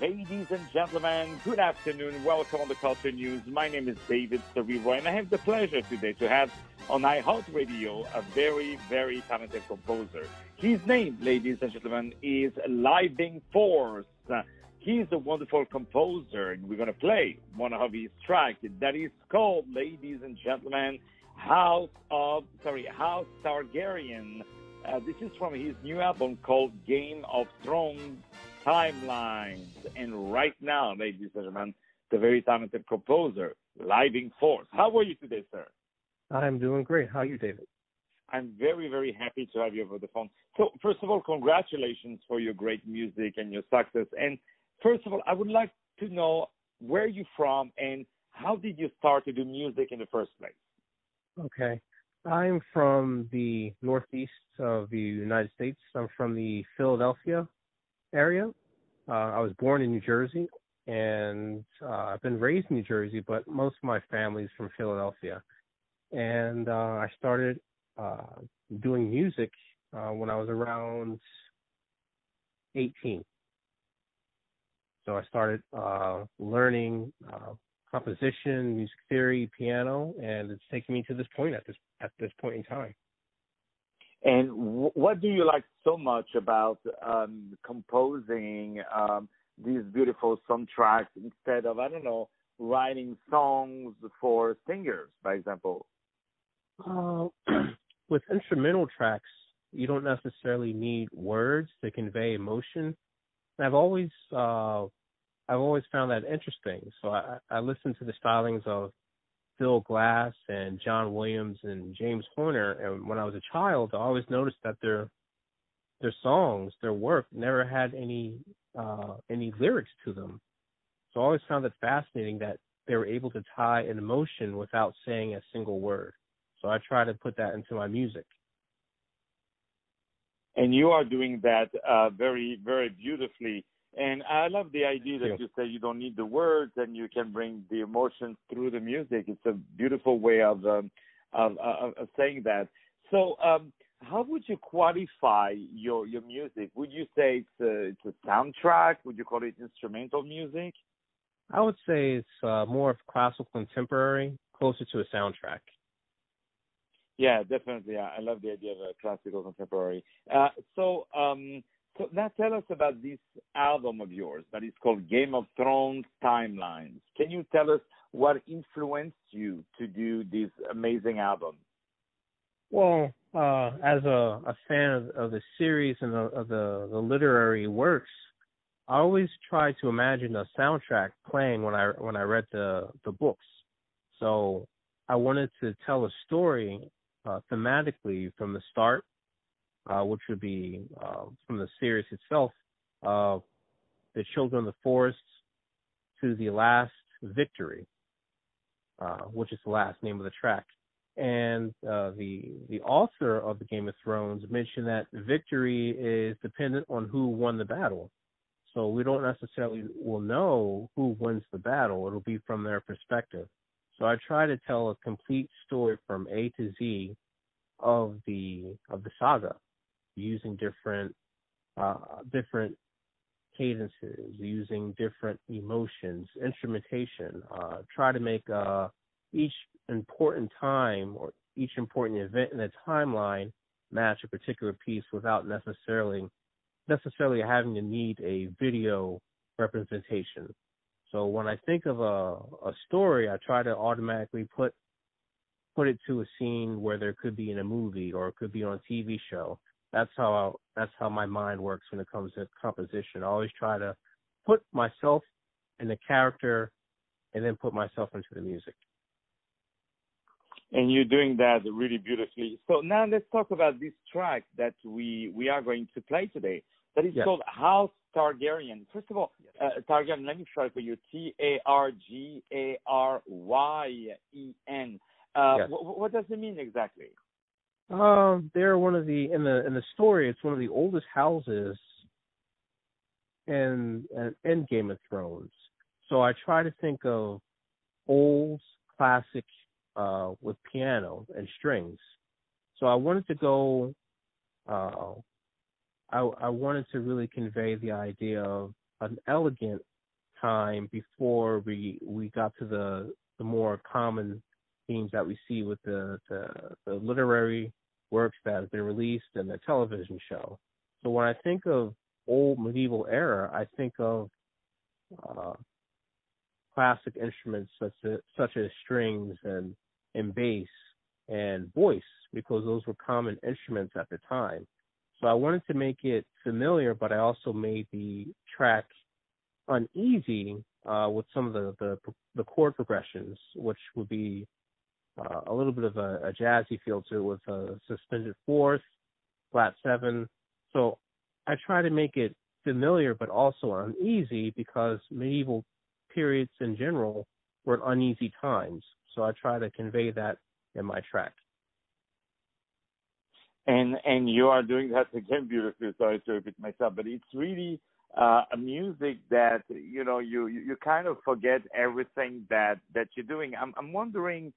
Ladies and gentlemen, good afternoon. Welcome on the Culture News. My name is David Serero, and I have the pleasure today to have on iHeartRadio a very, very talented composer. His name, ladies and gentlemen, is LivingForce. He's a wonderful composer, and we're going to play one of his tracks that is called, ladies and gentlemen, House Targaryen. This is from his new album called Game of Thrones Timelines. And right now, ladies and gentlemen, the very talented composer, LivingForce. How are you today, sir? I'm doing great. How are you, David? I'm very, very happy to have you over the phone. So, first of all, congratulations for your great music and your success. And first of all, I would like to know where you're from and how did you start to do music in the first place? Okay. I'm from the Northeast of the United States. I'm from the Philadelphia area. I was born in New Jersey, and I've been raised in New Jersey, but most of my family is from Philadelphia. And I started doing music when I was around 18. So I started learning composition, music theory, piano, and it's taken me to this point at this point in time. And what do you like so much about composing these beautiful soundtracks instead of, I don't know, writing songs for singers, by example? With instrumental tracks, you don't necessarily need words to convey emotion. And I've always found that interesting. So I listen to the stylings of Phil Glass and John Williams and James Horner, and when I was a child, I always noticed that their songs, their work, never had any lyrics to them. So I always found it fascinating that they were able to tie an emotion without saying a single word. So I try to put that into my music. And you are doing that very, very beautifully. And I love the idea that you say you don't need the words and you can bring the emotions through the music. It's a beautiful way of saying that. So how would you qualify your music? Would you say it's a soundtrack? Would you call it instrumental music? I would say it's more of classical contemporary, closer to a soundtrack. Yeah, definitely. I love the idea of a classical contemporary. So now tell us about this album of yours that is called Game of Thrones Timelines. Can you tell us what influenced you to do this amazing album? Well, as a fan of the series and of the literary works, I always try to imagine a soundtrack playing when I read the books. So I wanted to tell a story thematically from the start, which would be from the series itself, the Children of the Forest to the last victory, which is the last name of the track. And the author of the Game of Thrones mentioned that victory is dependent on who won the battle. So we don't necessarily will know who wins the battle. It'll be from their perspective. So I try to tell a complete story from A to Z of the saga, using different cadences, using different emotions, instrumentation. Try to make each important time or each important event in a timeline match a particular piece without necessarily having to need a video representation. So when I think of a story, I try to automatically put it to a scene where there could be in a movie or it could be on a TV show. That's how my mind works when it comes to composition. I always try to put myself in the character and then put myself into the music. And you're doing that really beautifully. So now let's talk about this track that we are going to play today. That is called House Targaryen. First of all, Targaryen, let me try for you. Targaryen. What does it mean exactly? They're one of the in the story. It's one of the oldest houses in Game of Thrones. So I try to think of old classic with piano and strings. So I wanted to go. I wanted to really convey the idea of an elegant time before we got to the more common themes that we see with the literary works that have been released and the television show. So when I think of old medieval era, I think of classic instruments such as strings and bass and voice, because those were common instruments at the time. So I wanted to make it familiar, but I also made the track uneasy with some of the chord progressions, which would be a little bit of a jazzy feel to it with a suspended fourth, flat seven. So I try to make it familiar, but also uneasy, because medieval periods in general were uneasy times. So I try to convey that in my track. And you are doing that again beautifully. Sorry to repeat myself, but it's really a music that you kind of forget everything that you're doing. I'm wondering,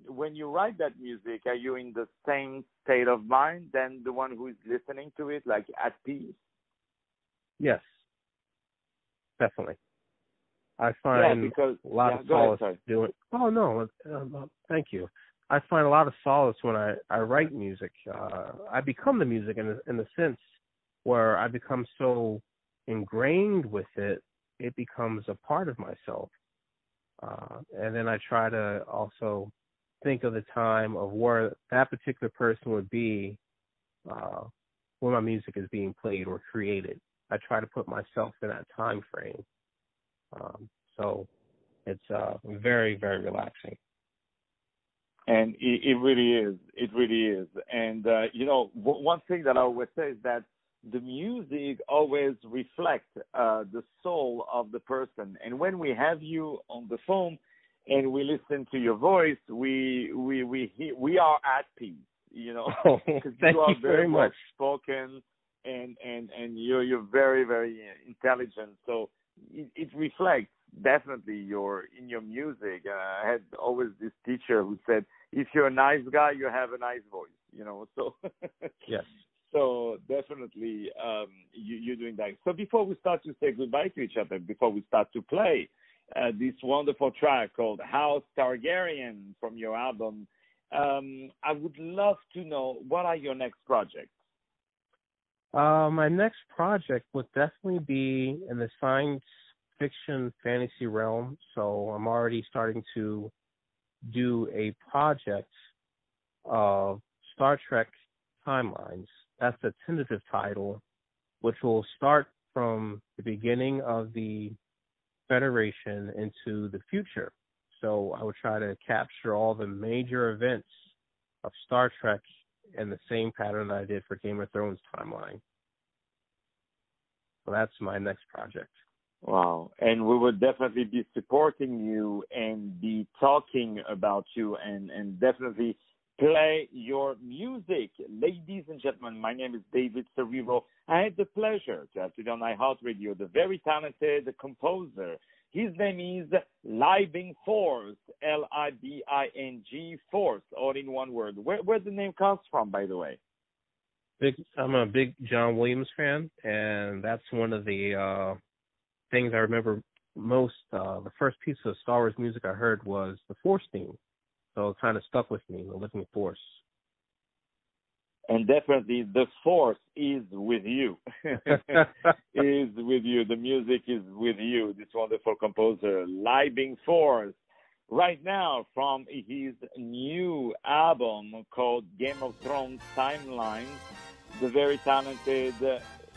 when you write that music, are you in the same state of mind than the one who is listening to it, like at peace? Yes, definitely. I find a lot of solace doing. Oh no, thank you. I find a lot of solace when I write music. I become the music in the sense where I become so ingrained with it, it becomes a part of myself. And then I try to also think of the time of where that particular person would be when my music is being played or created. I try to put myself in that time frame. So it's very, very relaxing. And it really is. It really is. And, one thing that I always say is that the music always reflects the soul of the person. And when we have you on the phone and we listen to your voice, we are at peace, Oh, because thank you are you very much. spoken and you're very, very intelligent. So it reflects definitely in your music. I had always this teacher who said, if you're a nice guy, you have a nice voice, so yes. So definitely you're doing that. So before we start to say goodbye to each other, before we start to play this wonderful track called House Targaryen from your album, I would love to know, what are your next projects? My next project would definitely be in the science fiction fantasy realm. So I'm already starting to do a project of Star Trek timelines. That's a tentative title, which will start from the beginning of the Federation into the future. So I would try to capture all the major events of Star Trek in the same pattern that I did for Game of Thrones timeline. So that's my next project. Wow. And we will definitely be supporting you and be talking about you and definitely play your music. Ladies and gentlemen, my name is David Serero. I had the pleasure to have today on iHeartRadio the very talented composer. His name is LivingForce, Libing Force, all in one word. Where the name comes from, by the way? I'm a big John Williams fan, and that's one of the things I remember most. The first piece of Star Wars music I heard was the Force theme, so it kind of stuck with me, the Living Force. And definitely the Force is with you. Is with you. The music is with you. This wonderful composer, LivingForce, right now from his new album called Game of Thrones Timelines, the very talented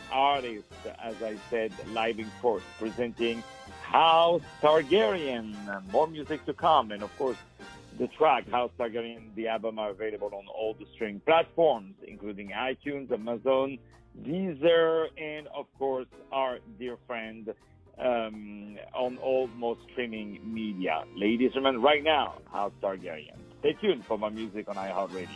artist, as I said, LivingForce, presenting House Targaryen. More music to come, and of course, the track House Targaryen, the album, are available on all the streaming platforms, including iTunes, Amazon, Deezer, and of course, our dear friend on all most streaming media. Ladies and gentlemen, right now, House Targaryen. Stay tuned for more music on iHeartRadio.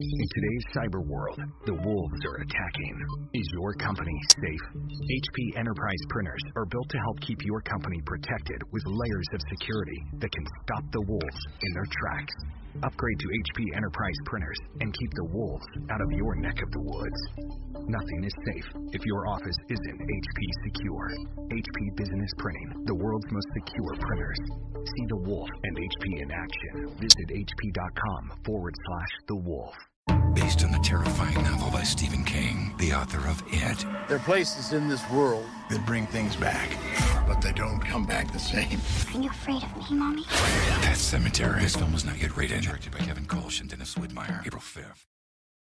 In today's cyber world, the wolves are attacking. Is your company safe? HP Enterprise printers are built to help keep your company protected with layers of security that can stop the wolves in their tracks. Upgrade to HP Enterprise printers and keep the wolves out of your neck of the woods. Nothing is safe if your office isn't HP secure. HP Business Printing, the world's most secure printers. See the wolf and HP in action. Visit hp.com/the wolf. Based on the terrifying novel by Stephen King, the author of It. There are places in this world that bring things back, but they don't come back the same. Are you afraid of me, Mommy? Pet Cemetery. This film was not yet rated. Directed by Kevin Kolsch and Dennis Widmeyer. April 5th.